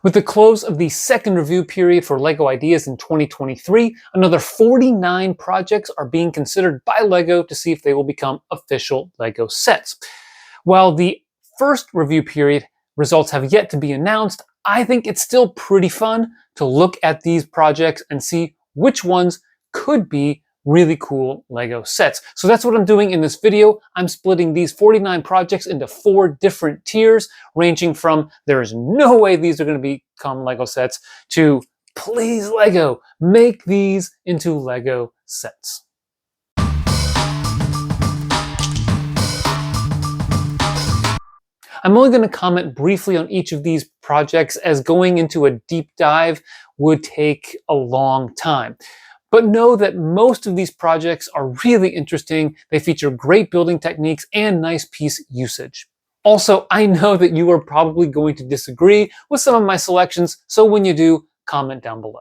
With the close of the second review period for LEGO Ideas in 2023, another 49 projects are being considered by LEGO to see if they will become official LEGO sets. While the first review period results have yet to be announced, I think it's still pretty fun to look at these projects and see which ones could be really cool LEGO sets. So that's what I'm doing in this video. I'm splitting these 49 projects into 4 different tiers, ranging from there is no way these are going to become LEGO sets to please LEGO, make these into LEGO sets. I'm only going to comment briefly on each of these projects, as going into a deep dive would take a long time. But know that most of these projects are really interesting. They feature great building techniques and nice piece usage. Also, I know that you are probably going to disagree with some of my selections, so when you do, comment down below.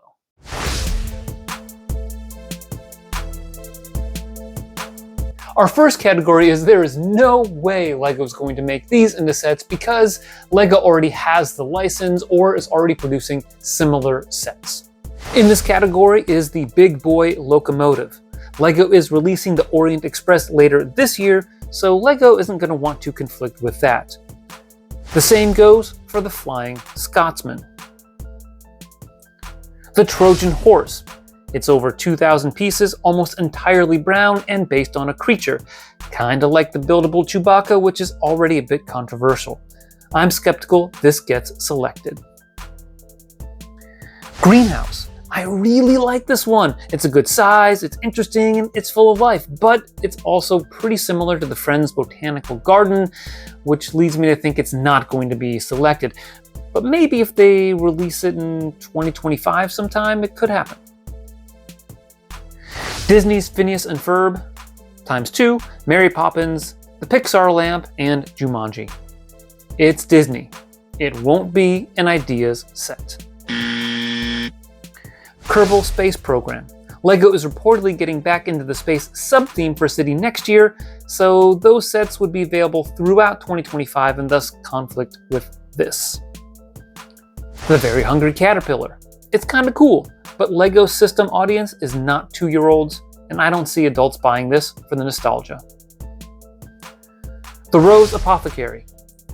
Our first category is there is no way LEGO is going to make these into sets because LEGO already has the license or is already producing similar sets. In this category is the Big Boy Locomotive. LEGO is releasing the Orient Express later this year, so LEGO isn't going to want to conflict with that. The same goes for the Flying Scotsman. The Trojan Horse. It's over 2,000 pieces, almost entirely brown, and based on a creature, kinda like the buildable Chewbacca, which is already a bit controversial. I'm skeptical this gets selected. Greenhouse. I really like this one. It's a good size, it's interesting, and it's full of life, but it's also pretty similar to the Friends Botanical Garden, which leads me to think it's not going to be selected. But maybe if they release it in 2025 sometime, it could happen. Disney's Phineas and Ferb ×2, Mary Poppins, the Pixar Lamp, and Jumanji. It's Disney. It won't be an Ideas set. Kerbal Space Program. LEGO is reportedly getting back into the space sub-theme for City next year, so those sets would be available throughout 2025 and thus conflict with this. The Very Hungry Caterpillar. It's kinda cool, but LEGO's system audience is not 2-year-olds, and I don't see adults buying this for the nostalgia. The Rose Apothecary.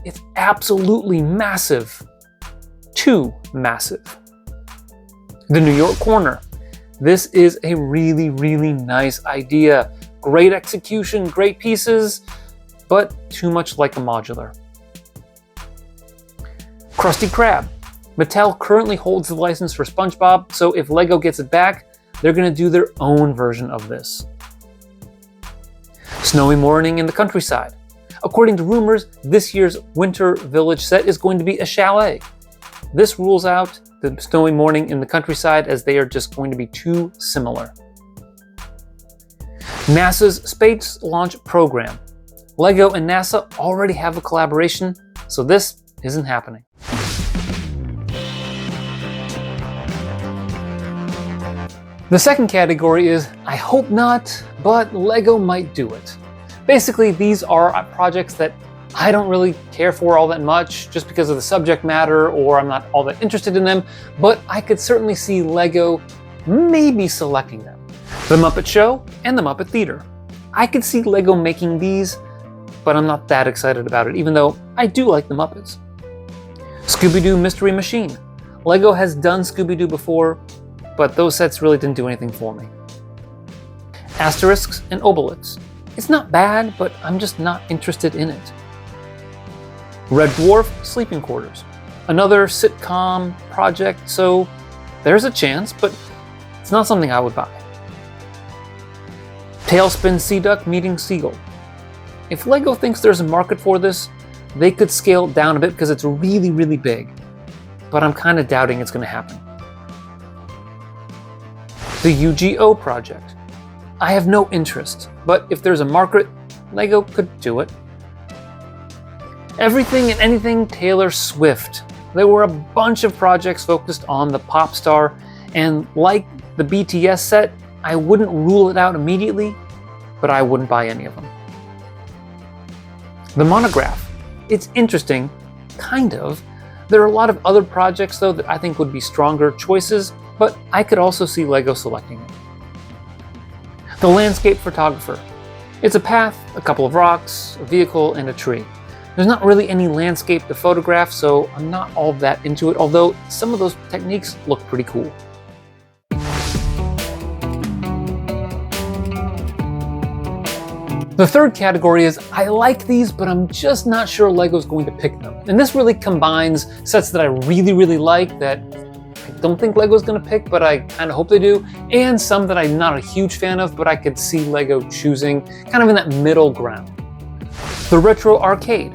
It's absolutely massive. Too massive. The New York Corner. This is a really, really nice idea. Great execution, great pieces, but too much like a modular. Krusty Krab. Mattel currently holds the license for SpongeBob, so if LEGO gets it back, they're going to do their own version of this. Snowy Morning in the Countryside. According to rumors, this year's Winter Village set is going to be a chalet. This rules out the Snowy Morning in the Countryside, as they are just going to be too similar. NASA's Space Launch Program. LEGO and NASA already have a collaboration, so this isn't happening. The second category is, I hope not, but LEGO might do it. Basically, these are projects that I don't really care for all that much just because of the subject matter, or I'm not all that interested in them, but I could certainly see LEGO maybe selecting them. The Muppet Show and the Muppet Theater. I could see LEGO making these, but I'm not that excited about it, even though I do like the Muppets. Scooby-Doo Mystery Machine. LEGO has done Scooby-Doo before, but those sets really didn't do anything for me. Asterisks and Obelix. It's not bad, but I'm just not interested in it. Red Dwarf Sleeping Quarters. Another sitcom project, so there's a chance, but it's not something I would buy. Tailspin Sea Duck Meeting Seagull. If LEGO thinks there's a market for this, they could scale it down a bit because it's really, really big. But I'm kind of doubting it's going to happen. The UGO project. I have no interest, but if there's a market, LEGO could do it. Everything and Anything Taylor Swift. There were a bunch of projects focused on the pop star, and like the BTS set, I wouldn't rule it out immediately, but I wouldn't buy any of them. The Monograph. It's interesting, kind of, There are a lot of other projects though that I think would be stronger choices, but I could also see LEGO selecting it. The landscape photographer. It's a path, a couple of rocks, a vehicle, and a tree. There's not really any landscape to photograph, so I'm not all that into it, although some of those techniques look pretty cool. The third category is, I like these, but I'm just not sure LEGO's going to pick them. And this really combines sets that I really like that I don't think LEGO's going to pick, but I kind of hope they do, and some that I'm not a huge fan of, but I could see LEGO choosing, kind of in that middle ground. The Retro Arcade.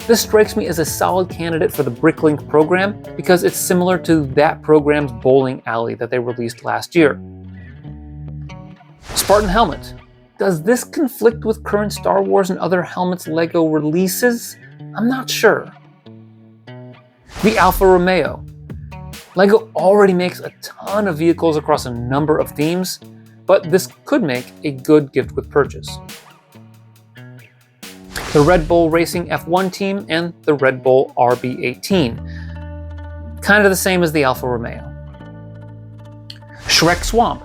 This strikes me as a solid candidate for the Bricklink program because it's similar to that program's bowling alley that they released last year. Spartan Helmet. Does this conflict with current Star Wars and other helmets LEGO releases? I'm not sure. The Alfa Romeo. LEGO already makes a ton of vehicles across a number of themes, but this could make a good gift with purchase. The Red Bull Racing F1 team and the Red Bull RB18. Kind of the same as the Alfa Romeo. Shrek Swamp.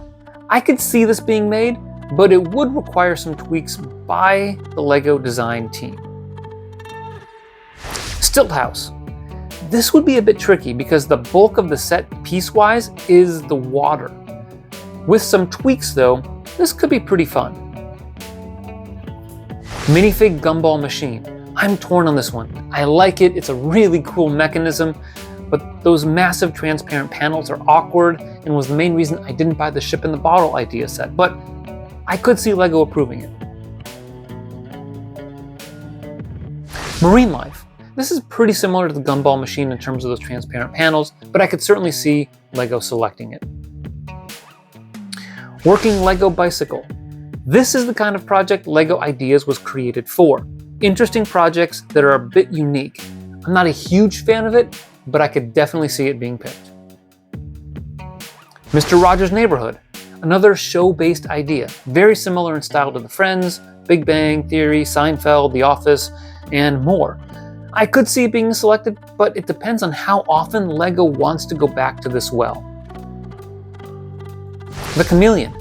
I could see this being made, but it would require some tweaks by the LEGO design team. Stilt House. This would be a bit tricky because the bulk of the set piece-wise is the water. With some tweaks though, this could be pretty fun. Minifig Gumball Machine. I'm torn on this one. I like it, it's a really cool mechanism, but those massive transparent panels are awkward and was the main reason I didn't buy the ship in the bottle idea set, but I could see LEGO approving it. Marine Life. This is pretty similar to the Gumball Machine in terms of those transparent panels, but I could certainly see LEGO selecting it. Working Lego Bicycle. This is the kind of project LEGO Ideas was created for. Interesting projects that are a bit unique. I'm not a huge fan of it, but I could definitely see it being picked. Mr. Rogers' Neighborhood. Another show-based idea, very similar in style to the Friends, Big Bang Theory, Seinfeld, The Office, and more. I could see it being selected, but it depends on how often LEGO wants to go back to this well. The Chameleon.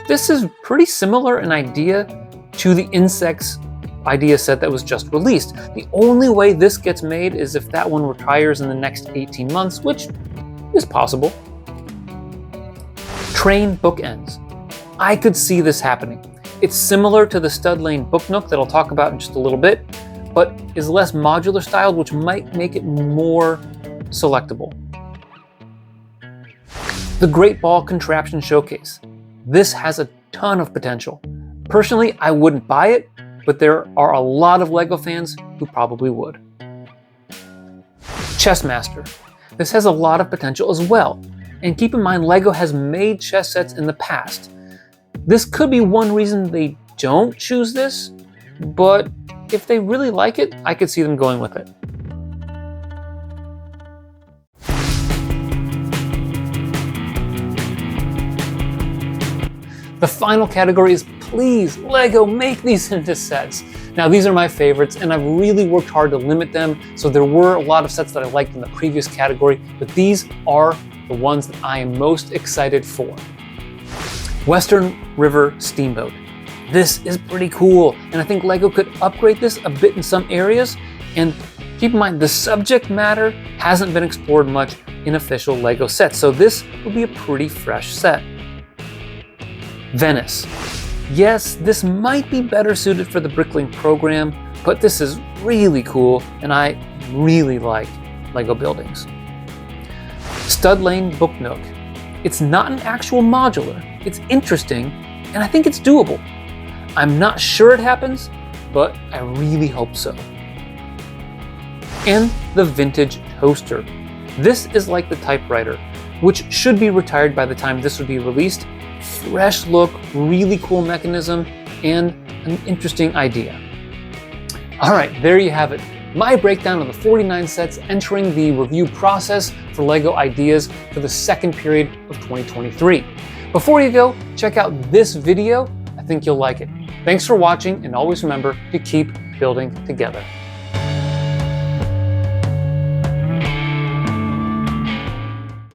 This is pretty similar in idea to the Insects idea set that was just released. The only way this gets made is if that one retires in the next 18 months, which is possible. Train Bookends. I could see this happening. It's similar to the Stud Lane Book Nook that I'll talk about in just a little bit, but is less modular styled, which might make it more selectable. The Great Ball Contraption Showcase. This has a ton of potential. Personally, I wouldn't buy it, but there are a lot of LEGO fans who probably would. Chessmaster. This has a lot of potential as well. And keep in mind, LEGO has made chess sets in the past. This could be one reason they don't choose this, but if they really like it, I could see them going with it. The final category is, please, LEGO, make these into sets. Now, these are my favorites, and I've really worked hard to limit them, so there were a lot of sets that I liked in the previous category, but these are the ones that I am most excited for. Western River Steamboat. This is pretty cool, and I think LEGO could upgrade this a bit in some areas, and keep in mind, the subject matter hasn't been explored much in official LEGO sets, so this would be a pretty fresh set. Venice. Yes, this might be better suited for the Bricklink program, but this is really cool, and I really like LEGO buildings. Stud Lane Book Nook. It's not an actual modular, it's interesting, and I think it's doable. I'm not sure it happens, but I really hope so. And the Vintage Toaster. This is like the typewriter, which should be retired by the time this would be released. Fresh look, really cool mechanism, and an interesting idea. All right, there you have it. My breakdown of the 49 sets entering the review process for LEGO Ideas for the second period of 2023. Before you go, check out this video. I think you'll like it. Thanks for watching, and always remember to keep building together.